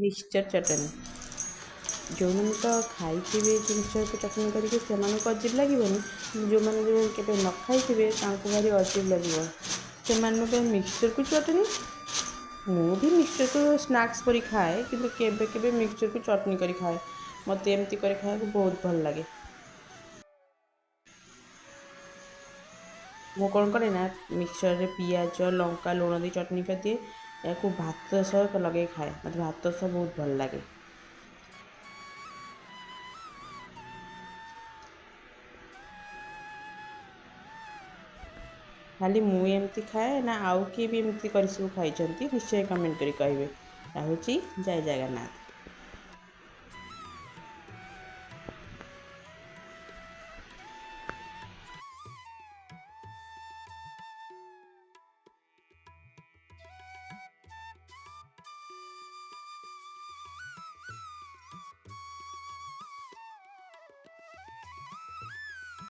Mixture चटनी जो मैंने तो खाई मिक्सचर को चटनी करके अजीब लगे जो मैंने के न खाई भारी अजीब लगे से मिक्सचर को चटनी मु भी मिक्सचर को स्नैक्स पर खाए कि केबे केबे मिक्सचर को चटनी कर खाए मत एमती कर खाया बहुत भल लगे। मु कौन करे ना मिक्सचर रे पियाज लंका लुण दी चटनी कर दिए या भात सह लगे खाए मत भात सह बहुत भल लगे। खाली मु एमती खाए ना आउ किए भी एमती कर सब खाई निश्चय कमेंट करी कहे। हूँ जय जगन्नाथ।